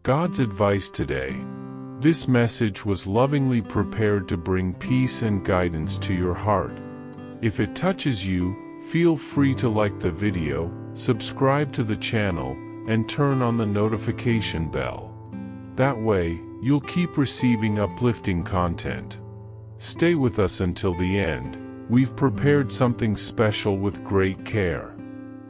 God's advice today. This message was lovingly prepared to bring peace and guidance to your heart. If it touches you, feel free to like the video, subscribe to the channel, and turn on the notification bell. That way, you'll keep receiving uplifting content. Stay with us until the end. We've prepared something special with great care.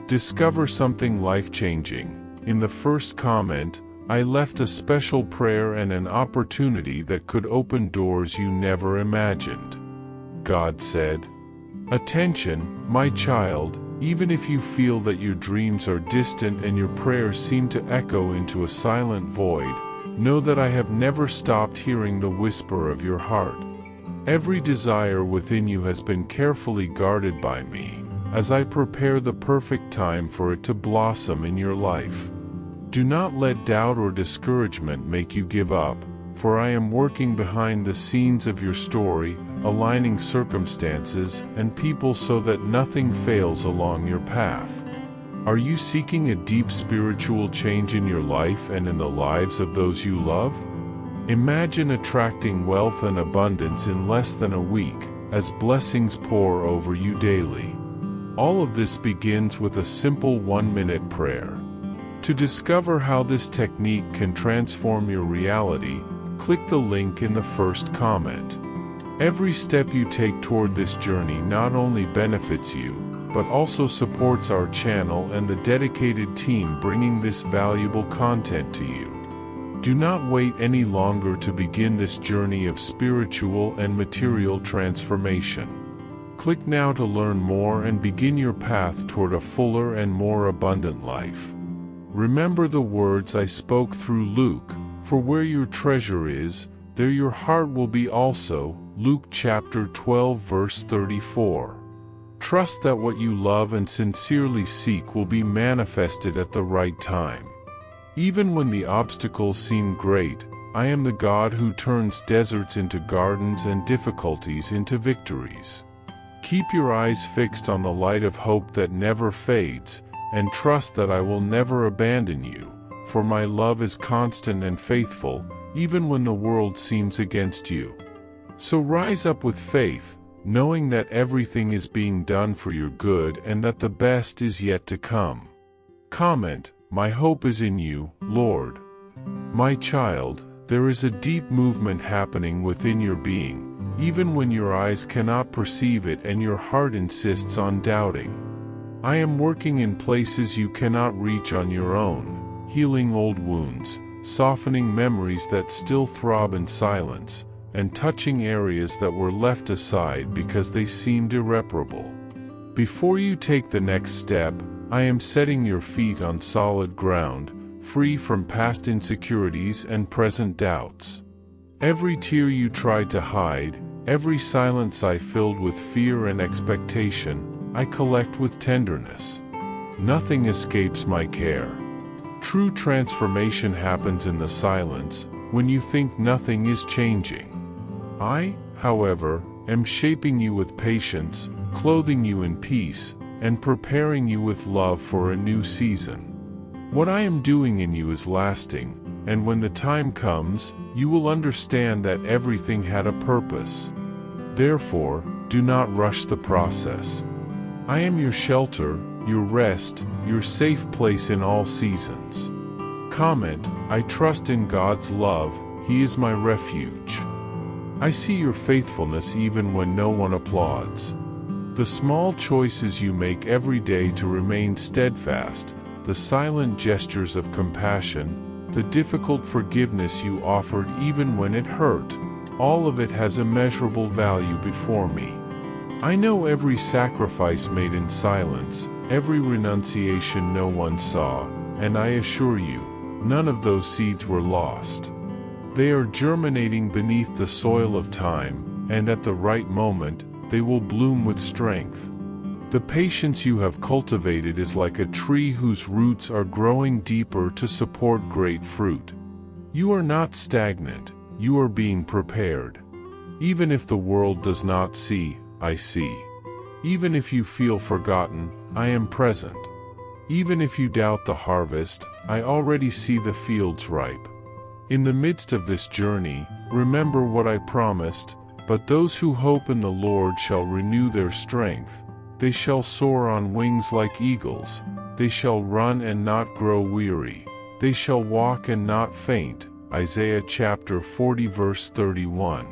Discover something life-changing. In the first comment, I left a special prayer and an opportunity that could open doors you never imagined. God said, "Attention, my child, even if you feel that your dreams are distant and your prayers seem to echo into a silent void, know that I have never stopped hearing the whisper of your heart. Every desire within you has been carefully guarded by me, as I prepare the perfect time for it to blossom in your life. Do not let doubt or discouragement make you give up, for I am working behind the scenes of your story, aligning circumstances and people so that nothing fails along your path." Are you seeking a deep spiritual change in your life and in the lives of those you love? Imagine attracting wealth and abundance in less than a week, as blessings pour over you daily. All of this begins with a simple 1-minute prayer. To discover how this technique can transform your reality, click the link in the first comment. Every step you take toward this journey not only benefits you, but also supports our channel and the dedicated team bringing this valuable content to you. Do not wait any longer to begin this journey of spiritual and material transformation. Click now to learn more and begin your path toward a fuller and more abundant life. Remember the words I spoke through Luke, "For where your treasure is, there your heart will be also." Luke chapter 12 verse 34. Trust that what you love and sincerely seek will be manifested at the right time. Even when the obstacles seem great, I am the God who turns deserts into gardens and difficulties into victories. Keep your eyes fixed on the light of hope that never fades, and trust that I will never abandon you, for my love is constant and faithful, even when the world seems against you. So rise up with faith, knowing that everything is being done for your good and that the best is yet to come. Comment, "My hope is in you, Lord." My child, there is a deep movement happening within your being, even when your eyes cannot perceive it and your heart insists on doubting. I am working in places you cannot reach on your own, healing old wounds, softening memories that still throb in silence, and touching areas that were left aside because they seemed irreparable. Before you take the next step, I am setting your feet on solid ground, free from past insecurities and present doubts. Every tear you tried to hide, every silence I filled with fear and expectation, I collect with tenderness. Nothing escapes my care. True transformation happens in the silence, when you think nothing is changing. I, however, am shaping you with patience, clothing you in peace, and preparing you with love for a new season. What I am doing in you is lasting, and when the time comes, you will understand that everything had a purpose. Therefore, do not rush the process. I am your shelter, your rest, your safe place in all seasons. Comment, "I trust in God's love, He is my refuge." I see your faithfulness even when no one applauds. The small choices you make every day to remain steadfast, the silent gestures of compassion, the difficult forgiveness you offered even when it hurt, all of it has immeasurable value before me. I know every sacrifice made in silence, every renunciation no one saw, and I assure you, none of those seeds were lost. They are germinating beneath the soil of time, and at the right moment, they will bloom with strength. The patience you have cultivated is like a tree whose roots are growing deeper to support great fruit. You are not stagnant, you are being prepared. Even if the world does not see, I see. Even if you feel forgotten, I am present. Even if you doubt the harvest, I already see the fields ripe. In the midst of this journey, remember what I promised, but those who hope in the Lord shall renew their strength. They shall soar on wings like eagles. They shall run and not grow weary. They shall walk and not faint. Isaiah chapter 40 verse 31.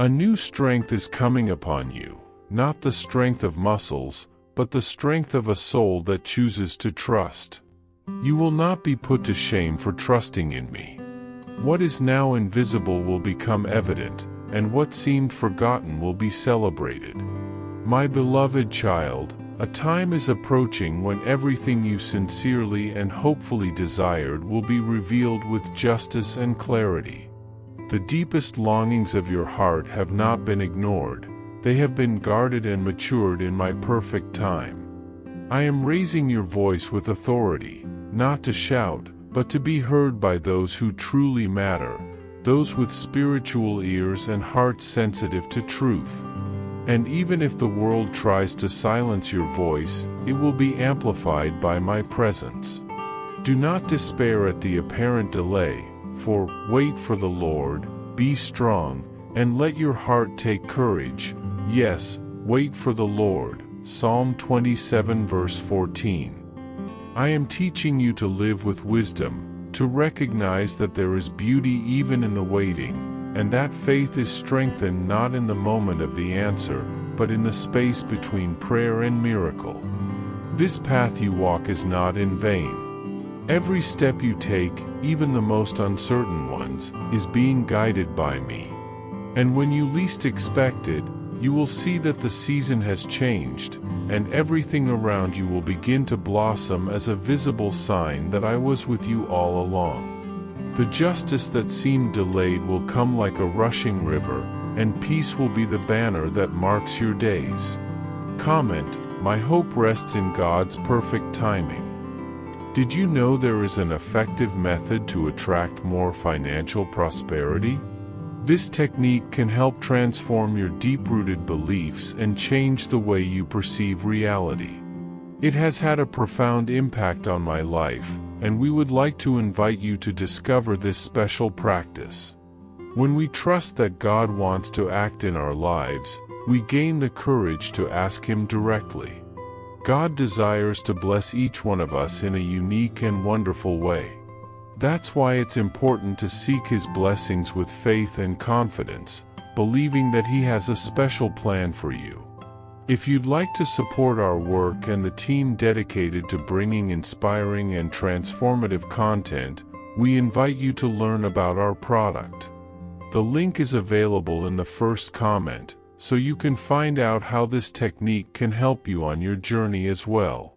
A new strength is coming upon you, not the strength of muscles, but the strength of a soul that chooses to trust. You will not be put to shame for trusting in me. What is now invisible will become evident, and what seemed forgotten will be celebrated. My beloved child, a time is approaching when everything you sincerely and hopefully desired will be revealed with justice and clarity. The deepest longings of your heart have not been ignored. They have been guarded and matured in my perfect time. I am raising your voice with authority, not to shout, but to be heard by those who truly matter, those with spiritual ears and hearts sensitive to truth. And even if the world tries to silence your voice, it will be amplified by my presence. Do not despair at the apparent delay, for wait for the Lord, be strong, and let your heart take courage. Yes, wait for the Lord. Psalm 27 verse 14. I am teaching you to live with wisdom, to recognize that there is beauty even in the waiting, and that faith is strengthened not in the moment of the answer, but in the space between prayer and miracle. This path you walk is not in vain. Every step you take, even the most uncertain ones, is being guided by me. And when you least expect it, you will see that the season has changed, and everything around you will begin to blossom as a visible sign that I was with you all along. The justice that seemed delayed will come like a rushing river, and peace will be the banner that marks your days. Comment: my hope rests in God's perfect timing. Did you know there is an effective method to attract more financial prosperity? This technique can help transform your deep-rooted beliefs and change the way you perceive reality. It has had a profound impact on my life, and we would like to invite you to discover this special practice. When we trust that God wants to act in our lives, we gain the courage to ask Him directly. God desires to bless each one of us in a unique and wonderful way. That's why it's important to seek His blessings with faith and confidence, believing that He has a special plan for you. If you'd like to support our work and the team dedicated to bringing inspiring and transformative content, we invite you to learn about our product. The link is available in the first comment, so you can find out how this technique can help you on your journey as well.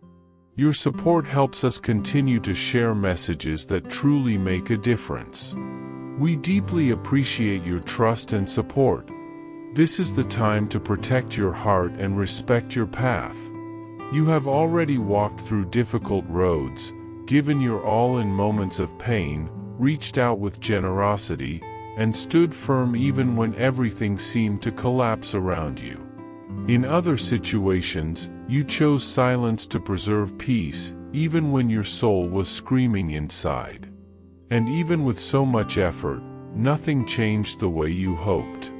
Your support helps us continue to share messages that truly make a difference. We deeply appreciate your trust and support. This is the time to protect your heart and respect your path. You have already walked through difficult roads, given your all in moments of pain, reached out with generosity, and stood firm even when everything seemed to collapse around you. In other situations, you chose silence to preserve peace, even when your soul was screaming inside. And even with so much effort, nothing changed the way you hoped.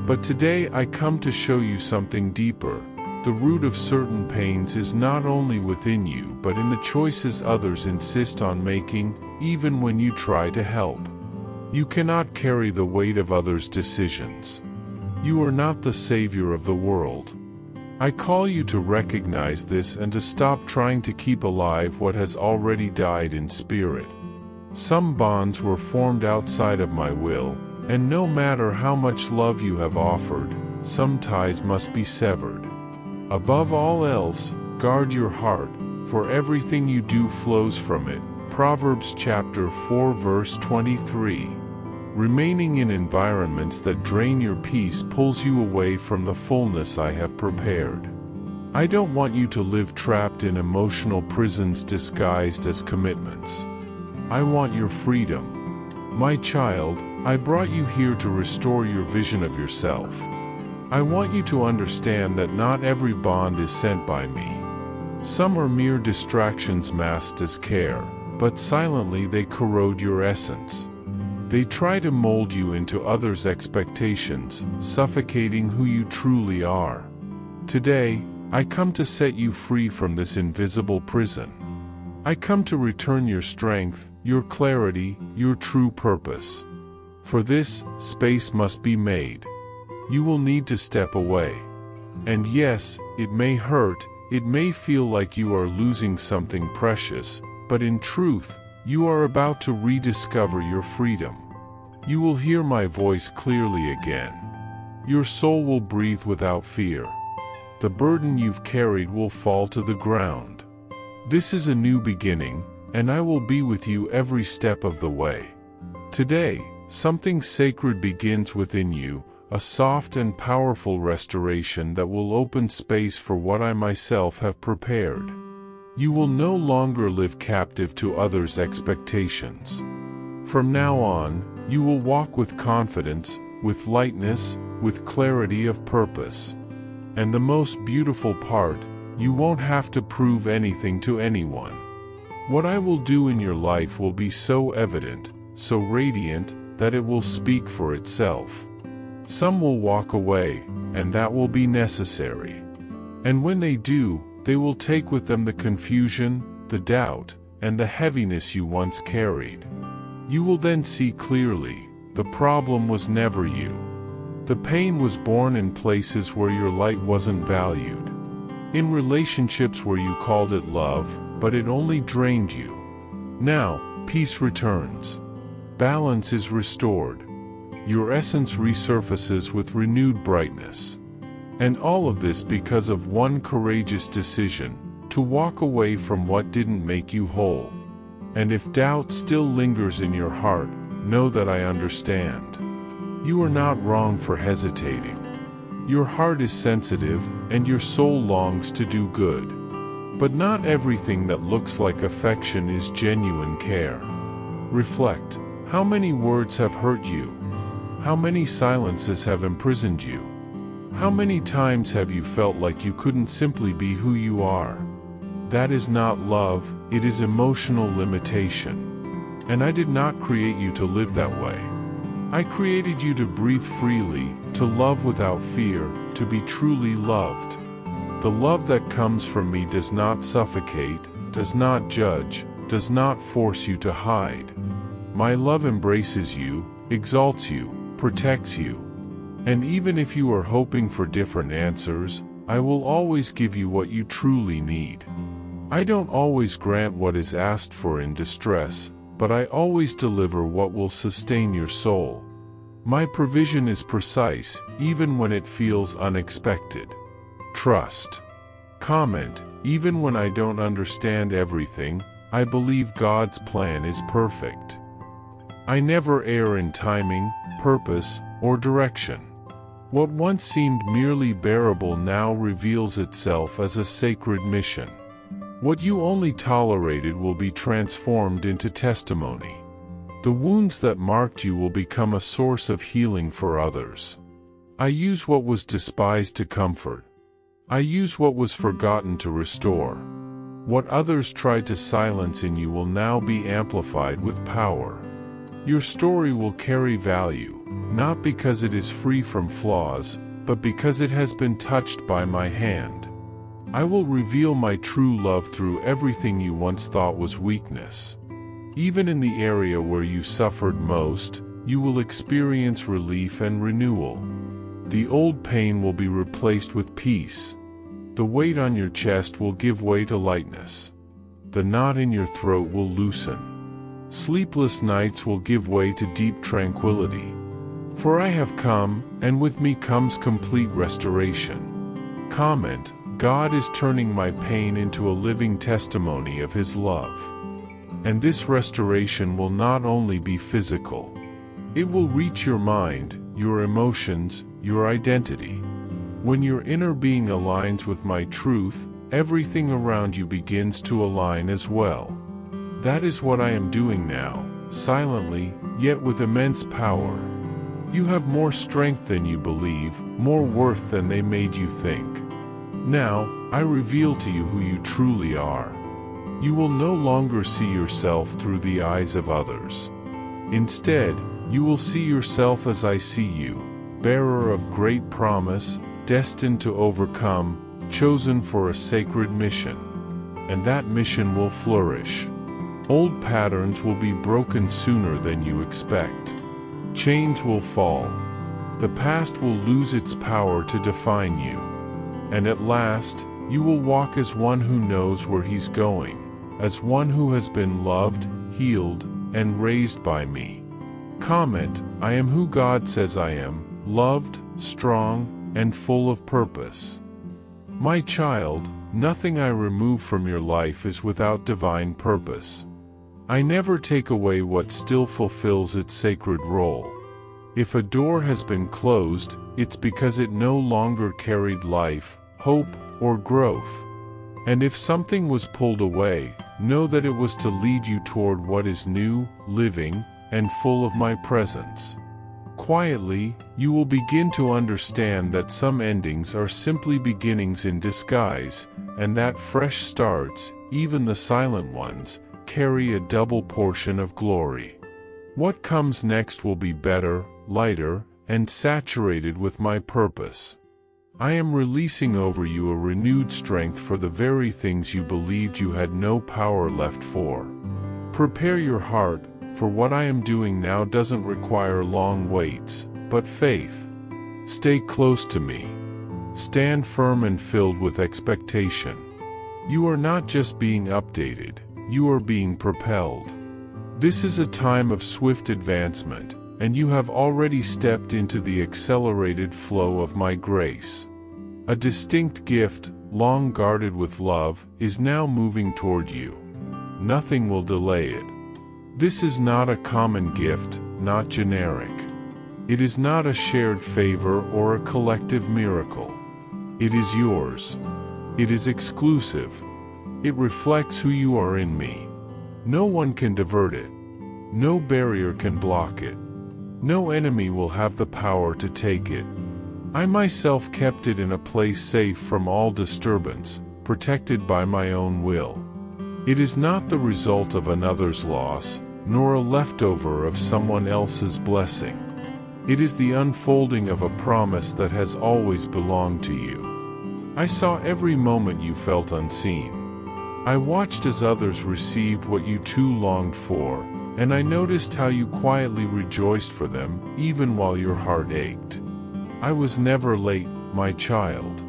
But today I come to show you something deeper. The root of certain pains is not only within you but in the choices others insist on making, even when you try to help. You cannot carry the weight of others' decisions. You are not the savior of the world. I call you to recognize this and to stop trying to keep alive what has already died in spirit. Some bonds were formed outside of my will, and no matter how much love you have offered, some ties must be severed. Above all else, guard your heart, for everything you do flows from it. Proverbs chapter 4 verse 23. Remaining in environments that drain your peace pulls you away from the fullness I have prepared. I don't want you to live trapped in emotional prisons disguised as commitments. I want your freedom. My child, I brought you here to restore your vision of yourself. I want you to understand that not every bond is sent by me. Some are mere distractions masked as care, but silently they corrode your essence. They try to mold you into others' expectations, suffocating who you truly are. Today, I come to set you free from this invisible prison. I come to return your strength, your clarity, your true purpose. For this, space must be made. You will need to step away. And yes, it may hurt, it may feel like you are losing something precious, but in truth, you are about to rediscover your freedom. You will hear my voice clearly again. Your soul will breathe without fear. The burden you've carried will fall to the ground. This is a new beginning, and I will be with you every step of the way. Today, something sacred begins within you, a soft and powerful restoration that will open space for what I myself have prepared. You will no longer live captive to others' expectations. From now on, you will walk with confidence, with lightness, with clarity of purpose. And the most beautiful part, you won't have to prove anything to anyone. What I will do in your life will be so evident, so radiant, that it will speak for itself. Some will walk away, and that will be necessary. And when they do, they will take with them the confusion, the doubt, and the heaviness you once carried. You will then see clearly, the problem was never you. The pain was born in places where your light wasn't valued. In relationships where you called it love, but it only drained you. Now, peace returns. Balance is restored. Your essence resurfaces with renewed brightness. And all of this because of one courageous decision, to walk away from what didn't make you whole. And if doubt still lingers in your heart, know that I understand. You are not wrong for hesitating. Your heart is sensitive, and your soul longs to do good. But not everything that looks like affection is genuine care. Reflect, how many words have hurt you? How many silences have imprisoned you? How many times have you felt like you couldn't simply be who you are? That is not love, it is emotional limitation. And I did not create you to live that way. I created you to breathe freely, to love without fear, to be truly loved. The love that comes from me does not suffocate, does not judge, does not force you to hide. My love embraces you, exalts you, protects you. And even if you are hoping for different answers, I will always give you what you truly need. I don't always grant what is asked for in distress, but I always deliver what will sustain your soul. My provision is precise, even when it feels unexpected. Trust. Comment, even when I don't understand everything, I believe God's plan is perfect. I never err in timing, purpose, or direction. What once seemed merely bearable now reveals itself as a sacred mission. What you only tolerated will be transformed into testimony. The wounds that marked you will become a source of healing for others. I use what was despised to comfort. I use what was forgotten to restore. What others tried to silence in you will now be amplified with power. Your story will carry value, not because it is free from flaws, but because it has been touched by my hand. I will reveal my true love through everything you once thought was weakness. Even in the area where you suffered most, you will experience relief and renewal. The old pain will be replaced with peace. The weight on your chest will give way to lightness. The knot in your throat will loosen. Sleepless nights will give way to deep tranquility. For I have come, and with me comes complete restoration. Comment, God is turning my pain into a living testimony of His love. And this restoration will not only be physical. It will reach your mind, your emotions, your identity. When your inner being aligns with my truth, everything around you begins to align as well. That is what I am doing now, silently, yet with immense power. You have more strength than you believe, more worth than they made you think. Now, I reveal to you who you truly are. You will no longer see yourself through the eyes of others. Instead, You will see yourself as I see you, bearer of great promise, destined to overcome, chosen for a sacred mission. And that mission will flourish. Old patterns will be broken sooner than you expect. Chains will fall. The past will lose its power to define you. And at last, you will walk as one who knows where he's going, as one who has been loved, healed, and raised by me. Comment, I am who God says I am, loved, strong, and full of purpose. My child, nothing I remove from your life is without divine purpose. I never take away what still fulfills its sacred role. If a door has been closed, it's because it no longer carried life, hope, or growth. And if something was pulled away, know that it was to lead you toward what is new, living, and full of my presence. Quietly, you will begin to understand that some endings are simply beginnings in disguise, and that fresh starts, even the silent ones, carry a double portion of glory. What comes next will be better, lighter, and saturated with my purpose. I am releasing over you a renewed strength for the very things you believed you had no power left for. Prepare your heart, for what I am doing now doesn't require long waits, but faith. Stay close to me. Stand firm and filled with expectation. You are not just being updated, you are being propelled. This is a time of swift advancement, and you have already stepped into the accelerated flow of my grace. A distinct gift, long guarded with love, is now moving toward you. Nothing will delay it. This is not a common gift, not generic. It is not a shared favor or a collective miracle. It is yours. It is exclusive. It reflects who you are in me. No one can divert it. No barrier can block it. No enemy will have the power to take it. I myself kept it in a place safe from all disturbance, protected by my own will. It is not the result of another's loss, nor a leftover of someone else's blessing. It is the unfolding of a promise that has always belonged to you. I saw every moment you felt unseen. I watched as others received what you too longed for, and I noticed how you quietly rejoiced for them, even while your heart ached. I was never late, my child.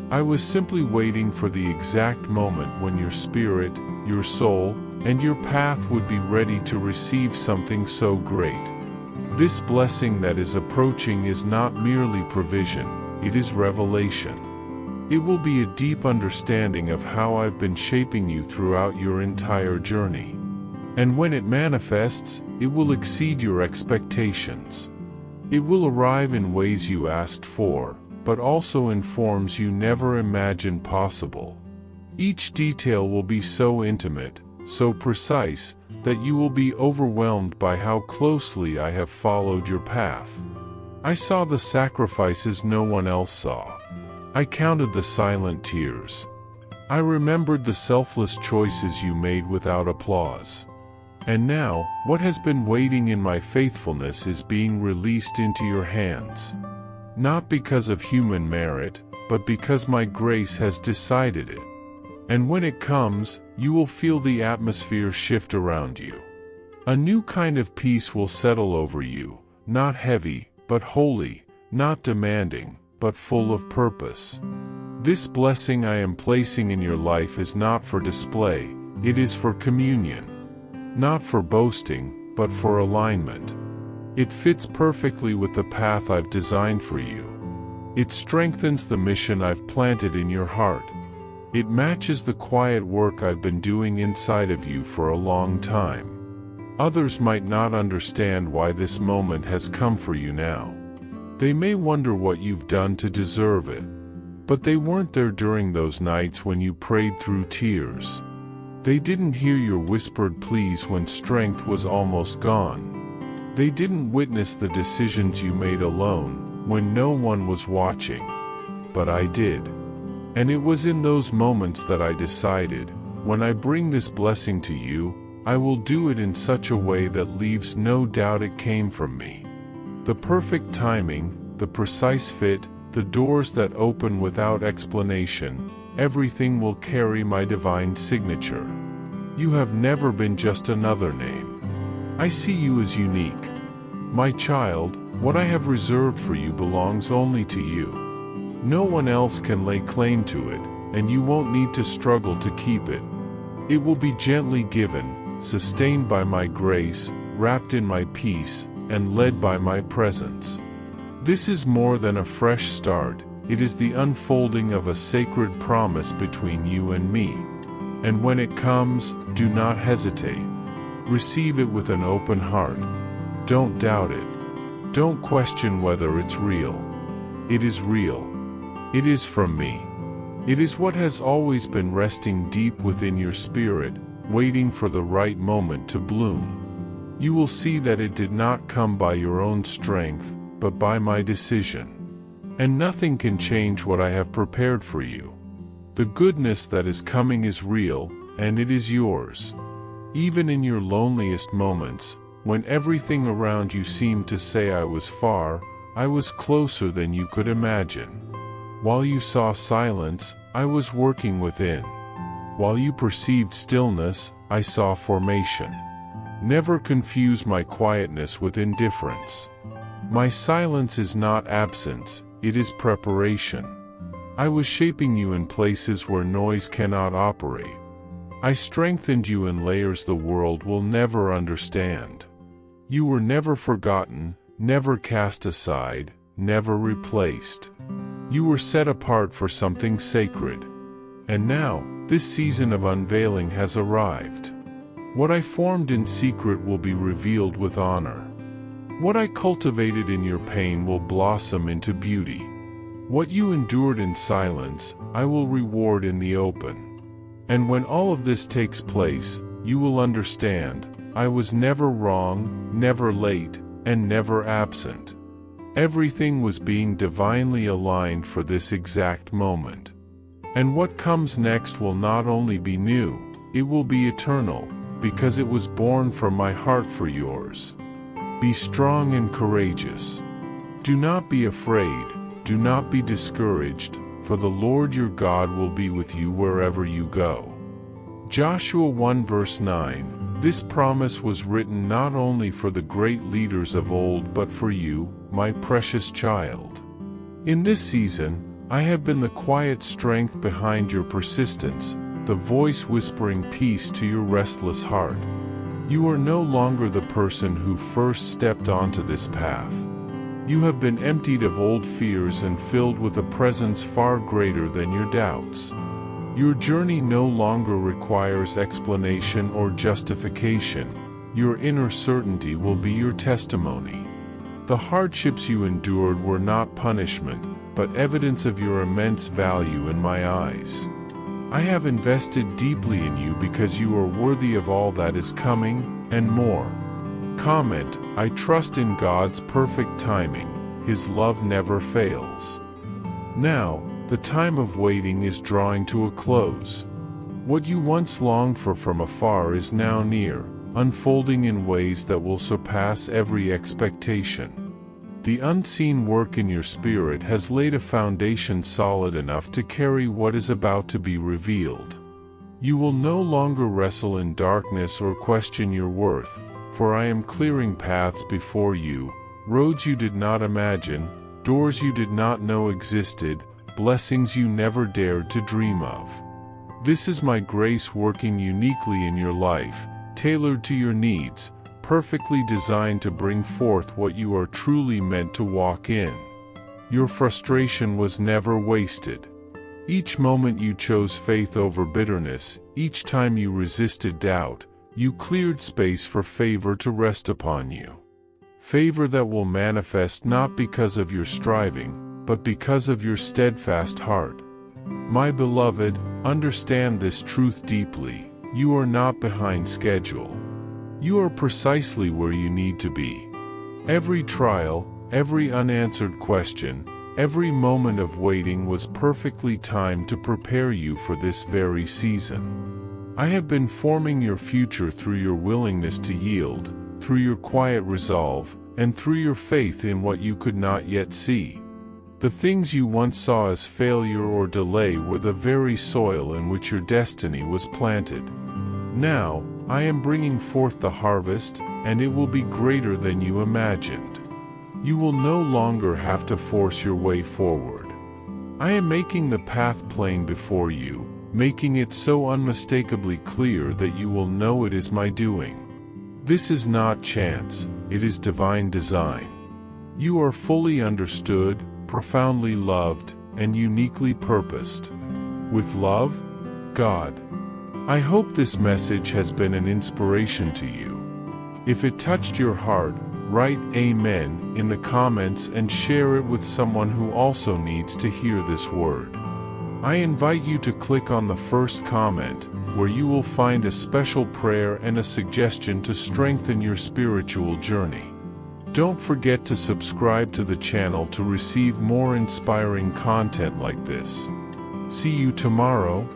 I was simply waiting for the exact moment when your spirit, your soul, and your path would be ready to receive something so great. This blessing that is approaching is not merely provision, it is revelation. It will be a deep understanding of how I've been shaping you throughout your entire journey. And when it manifests, it will exceed your expectations. It will arrive in ways you asked for, but also in forms you never imagined possible. Each detail will be so intimate, so precise, that you will be overwhelmed by how closely I have followed your path. I saw the sacrifices no one else saw. I counted the silent tears. I remembered the selfless choices you made without applause. And now, what has been waiting in my faithfulness is being released into your hands. Not because of human merit, but because my grace has decided it. And when it comes, you will feel the atmosphere shift around you. A new kind of peace will settle over you, not heavy, but holy, not demanding, but full of purpose. This blessing I am placing in your life is not for display, it is for communion. Not for boasting, but for alignment. It fits perfectly with the path I've designed for you. It strengthens the mission I've planted in your heart. It matches the quiet work I've been doing inside of you for a long time. Others might not understand why this moment has come for you now. They may wonder what you've done to deserve it. But they weren't there during those nights when you prayed through tears. They didn't hear your whispered pleas when strength was almost gone. They didn't witness the decisions you made alone, when no one was watching. But I did. And it was in those moments that I decided, when I bring this blessing to you, I will do it in such a way that leaves no doubt it came from me. The perfect timing, the precise fit, the doors that open without explanation, everything will carry my divine signature. You have never been just another name. I see you as unique. My child, what I have reserved for you belongs only to you. No one else can lay claim to it, and you won't need to struggle to keep it. It will be gently given, sustained by my grace, wrapped in my peace, and led by my presence. This is more than a fresh start, it is the unfolding of a sacred promise between you and me. And when it comes, do not hesitate. Receive it with an open heart. Don't doubt it. Don't question whether it's real. It is real. It is from me. It is what has always been resting deep within your spirit, waiting for the right moment to bloom. You will see that it did not come by your own strength, but by my decision. And nothing can change what I have prepared for you. The goodness that is coming is real, and it is yours. Even in your loneliest moments, when everything around you seemed to say I was far, I was closer than you could imagine. While you saw silence, I was working within. While you perceived stillness, I saw formation. Never confuse my quietness with indifference. My silence is not absence, it is preparation. I was shaping you in places where noise cannot operate. I strengthened you in layers the world will never understand. You were never forgotten, never cast aside, never replaced. You were set apart for something sacred. And now, this season of unveiling has arrived. What I formed in secret will be revealed with honor. What I cultivated in your pain will blossom into beauty. What you endured in silence, I will reward in the open. And when all of this takes place, you will understand, I was never wrong, never late, and never absent. Everything was being divinely aligned for this exact moment. And what comes next will not only be new, it will be eternal, because it was born from my heart for yours. Be strong and courageous. Do not be afraid, do not be discouraged, for the Lord your God will be with you wherever you go. Joshua 1 verse 9, this promise was written not only for the great leaders of old but for you, my precious child. In this season, I have been the quiet strength behind your persistence, the voice whispering peace to your restless heart. You are no longer the person who first stepped onto this path. You have been emptied of old fears and filled with a presence far greater than your doubts. Your journey no longer requires explanation or justification. Your inner certainty will be your testimony. The hardships you endured were not punishment, but evidence of your immense value in my eyes. I have invested deeply in you because you are worthy of all that is coming, and more. Comment, I trust in God's perfect timing. His love never fails. Now, the time of waiting is drawing to a close. What you once longed for from afar is now near, unfolding in ways that will surpass every expectation. The unseen work in your spirit has laid a foundation solid enough to carry what is about to be revealed. You will no longer wrestle in darkness or question your worth, for I am clearing paths before you, roads you did not imagine, doors you did not know existed, blessings you never dared to dream of. This is my grace working uniquely in your life, tailored to your needs, perfectly designed to bring forth what you are truly meant to walk in. Your frustration was never wasted. Each moment you chose faith over bitterness, each time you resisted doubt, you cleared space for favor to rest upon you. Favor that will manifest not because of your striving, but because of your steadfast heart. My beloved, understand this truth deeply. You are not behind schedule. You are precisely where you need to be. Every trial, every unanswered question, every moment of waiting was perfectly timed to prepare you for this very season. I have been forming your future through your willingness to yield, through your quiet resolve, and through your faith in what you could not yet see. The things you once saw as failure or delay were the very soil in which your destiny was planted. Now, I am bringing forth the harvest, and it will be greater than you imagined. You will no longer have to force your way forward. I am making the path plain before you, making it so unmistakably clear that you will know it is my doing. This is not chance, it is divine design. You are fully understood, profoundly loved, and uniquely purposed. With love, God. I hope this message has been an inspiration to you. If it touched your heart, write Amen in the comments and share it with someone who also needs to hear this word. I invite you to click on the first comment, where you will find a special prayer and a suggestion to strengthen your spiritual journey. Don't forget to subscribe to the channel to receive more inspiring content like this. See you tomorrow.